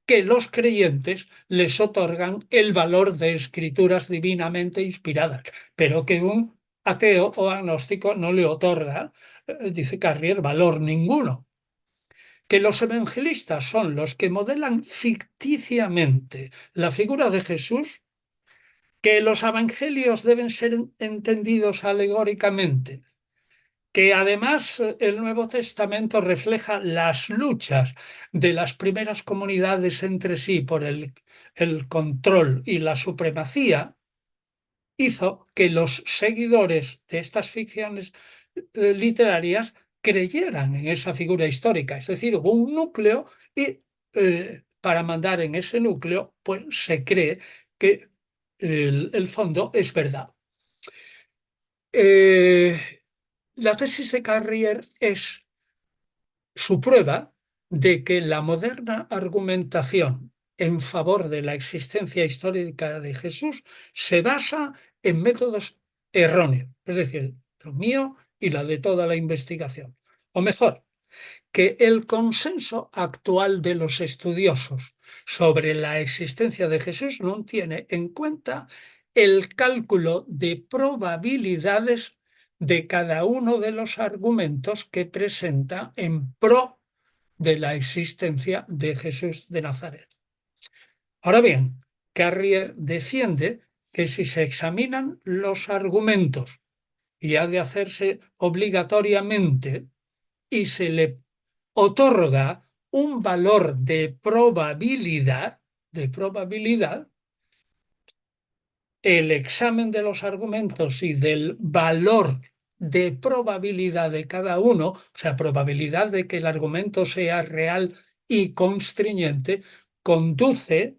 que los creyentes les otorgan el valor de escrituras divinamente inspiradas, pero que un ateo o agnóstico no le otorga, dice Carrier, valor ninguno. Que los evangelistas son los que modelan ficticiamente la figura de Jesús, que los evangelios deben ser entendidos alegóricamente, que además el Nuevo Testamento refleja las luchas de las primeras comunidades entre sí por el control y la supremacía, hizo que los seguidores de estas ficciones literarias creyeran en esa figura histórica. Es decir, hubo un núcleo y para mandar en ese núcleo, pues se cree que el fondo es verdad. Eh, la tesis de Carrier es su prueba de que la moderna argumentación en favor de la existencia histórica de Jesús se basa en métodos erróneos, es decir, lo mío y la de toda la investigación. O mejor, que el consenso actual de los estudiosos sobre la existencia de Jesús no tiene en cuenta el cálculo de probabilidades de cada uno de los argumentos que presenta en pro de la existencia de Jesús de Nazaret. Ahora bien, Carrier defiende que si se examinan los argumentos y ha de hacerse obligatoriamente y se le otorga un valor de probabilidad, el examen de los argumentos y del valor de probabilidad de cada uno, o sea, probabilidad de que el argumento sea real y constriñente, conduce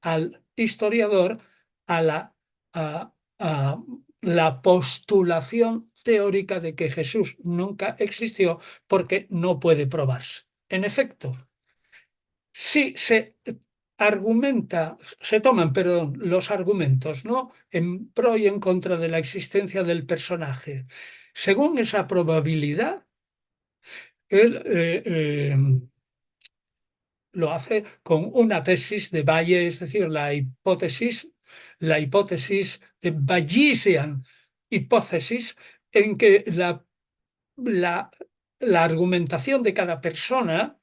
al historiador a a la postulación teórica de que Jesús nunca existió porque no puede probarse. En efecto, si se argumenta, se toman, perdón, los argumentos, ¿no? En pro y en contra de la existencia del personaje. Según esa probabilidad, él lo hace con una tesis de Bayes, es decir, la hipótesis de Bayesian hipótesis, en que la, la argumentación de cada persona,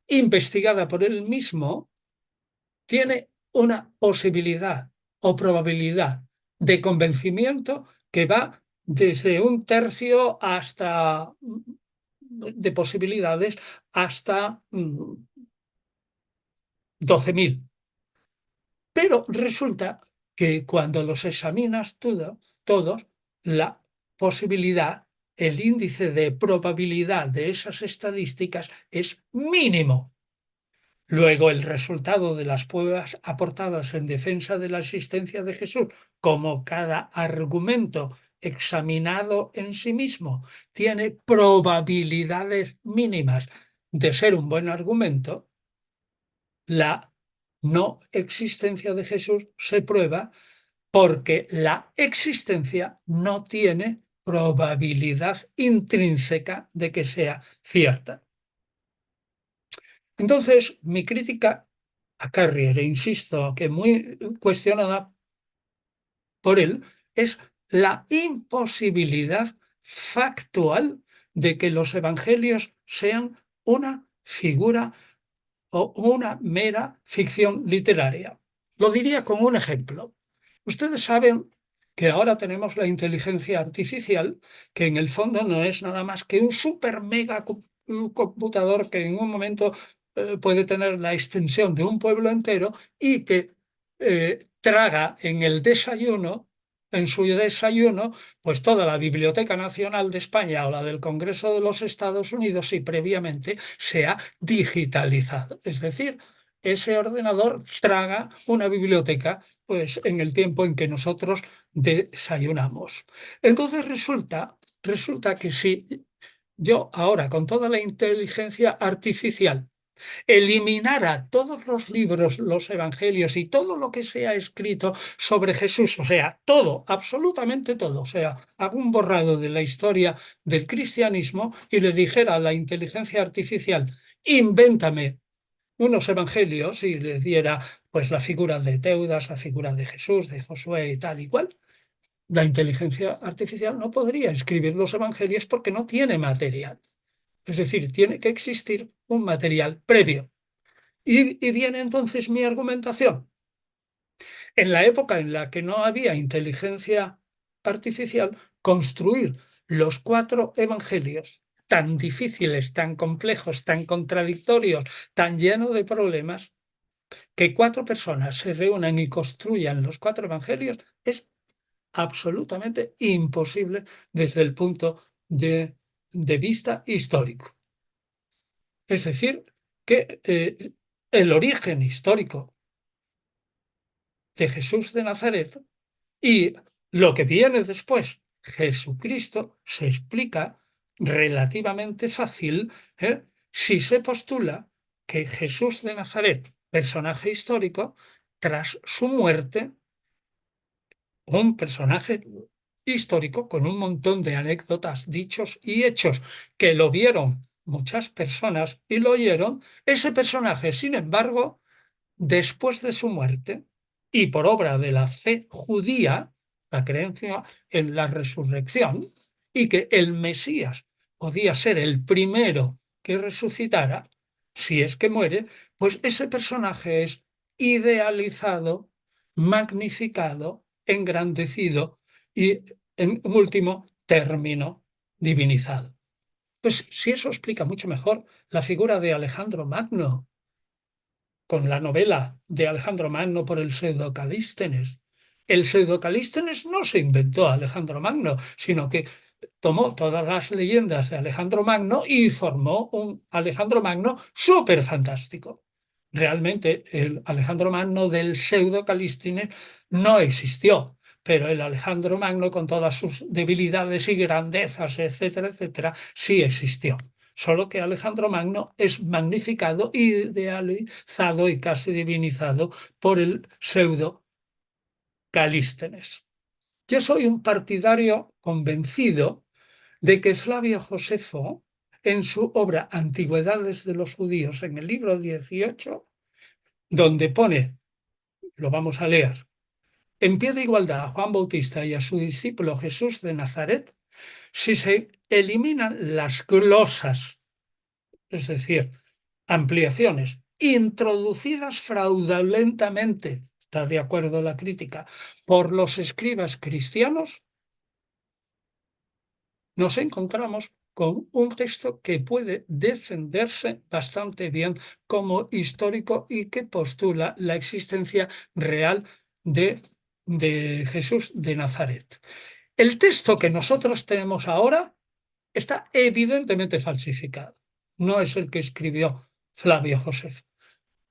investigada por él mismo, tiene una posibilidad o probabilidad de convencimiento que va desde un tercio hasta de posibilidades hasta 12.000. Pero resulta que cuando los examinas todos, la posibilidad, el índice de probabilidad de esas estadísticas es mínimo. Luego, el resultado de las pruebas aportadas en defensa de la existencia de Jesús, como cada argumento examinado en sí mismo tiene probabilidades mínimas de ser un buen argumento, la no existencia de Jesús se prueba porque la existencia no tiene probabilidad intrínseca de que sea cierta. Entonces, mi crítica a Carrier, e insisto, que muy cuestionada por él, es la imposibilidad factual de que los evangelios sean una figura o una mera ficción literaria. Lo diría con un ejemplo. Ustedes saben que ahora tenemos la inteligencia artificial, que en el fondo no es nada más que un super mega computador que en un momento puede tener la extensión de un pueblo entero y que traga en el desayuno, en su desayuno, pues toda la Biblioteca Nacional de España o la del Congreso de los Estados Unidos y previamente se ha digitalizado. Es decir, ese ordenador traga una biblioteca pues en el tiempo en que nosotros desayunamos. Entonces resulta que si yo ahora con toda la inteligencia artificial eliminara todos los libros, los evangelios y todo lo que se ha escrito sobre Jesús, o sea, todo, absolutamente todo, o sea, hago un borrado de la historia del cristianismo y le dijera a la inteligencia artificial, invéntame unos evangelios y les diera pues la figura de Teudas, la figura de Jesús, de Josué y tal y cual, la inteligencia artificial no podría escribir los evangelios porque no tiene material. Es decir, tiene que existir un material previo. Y viene entonces mi argumentación. En la época en la que no había inteligencia artificial, construir los 4 evangelios tan difíciles, tan complejos, tan contradictorios, tan llenos de problemas, que 4 personas se reúnan y construyan los 4 evangelios es absolutamente imposible desde el punto de vista histórico. Es decir, que el origen histórico de Jesús de Nazaret y lo que viene después, Jesucristo, se explica relativamente fácil, si se postula que Jesús de Nazaret, personaje histórico, tras su muerte, un personaje histórico con un montón de anécdotas, dichos y hechos que lo vieron muchas personas y lo oyeron, ese personaje, sin embargo, después de su muerte y por obra de la fe judía, la creencia en la resurrección, y que el Mesías podía ser el primero que resucitara, si es que muere, pues ese personaje es idealizado, magnificado, engrandecido y, en último término, divinizado. Pues si eso explica mucho mejor la figura de Alejandro Magno, con la novela de Alejandro Magno por el pseudo-Calístenes. El pseudo-Calístenes no se inventó a Alejandro Magno, sino que tomó todas las leyendas de Alejandro Magno y formó un Alejandro Magno súper fantástico. Realmente el Alejandro Magno del pseudo-Calístenes no existió, pero el Alejandro Magno, con todas sus debilidades y grandezas, etcétera, etcétera, sí existió. Solo que Alejandro Magno es magnificado, idealizado y casi divinizado por el pseudo Calístenes. Yo soy un partidario convencido de que Flavio Josefo, en su obra Antigüedades de los Judíos, en el libro 18, donde pone, lo vamos a leer, en pie de igualdad a Juan Bautista y a su discípulo Jesús de Nazaret, si se eliminan las glosas, es decir, ampliaciones introducidas fraudulentamente, está de acuerdo la crítica, por los escribas cristianos, nos encontramos con un texto que puede defenderse bastante bien como histórico y que postula la existencia real de Jesús de Nazaret. El texto que nosotros tenemos ahora está evidentemente falsificado. No es el que escribió Flavio Josefo.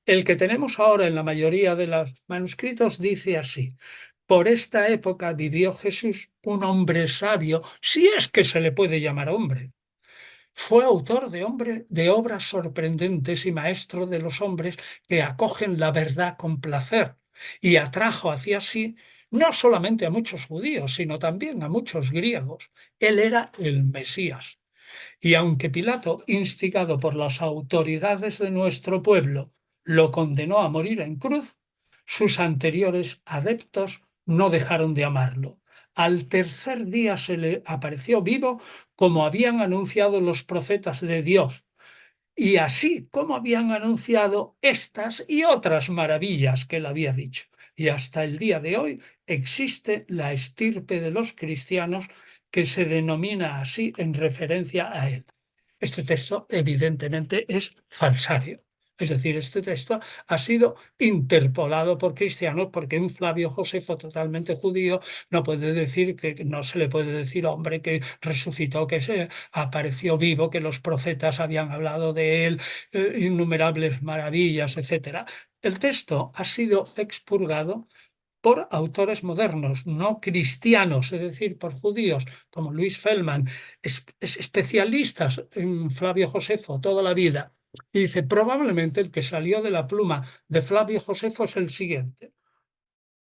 El que tenemos ahora en la mayoría de los manuscritos dice así: por esta época vivió Jesús, un hombre sabio, si es que se le puede llamar hombre. Fue autor de obras sorprendentes y maestro de los hombres que acogen la verdad con placer, y atrajo hacia sí no solamente a muchos judíos, sino también a muchos griegos. Él era el Mesías. Y aunque Pilato, instigado por las autoridades de nuestro pueblo, lo condenó a morir en cruz, sus anteriores adeptos no dejaron de amarlo. Al tercer día se le apareció vivo, como habían anunciado los profetas de Dios, y así como habían anunciado estas y otras maravillas que él había dicho. Y hasta el día de hoy existe la estirpe de los cristianos que se denomina así en referencia a él. Este texto evidentemente es falsario. Es decir, este texto ha sido interpolado por cristianos porque un Flavio Josefo totalmente judío no puede decir, que no se le puede decir hombre que resucitó, que se apareció vivo, que los profetas habían hablado de él, innumerables maravillas, etc. El texto ha sido expurgado por autores modernos, no cristianos, es decir, por judíos, como Luis Feldman, especialistas en Flavio Josefo toda la vida. Y dice, probablemente el que salió de la pluma de Flavio Josefo es el siguiente.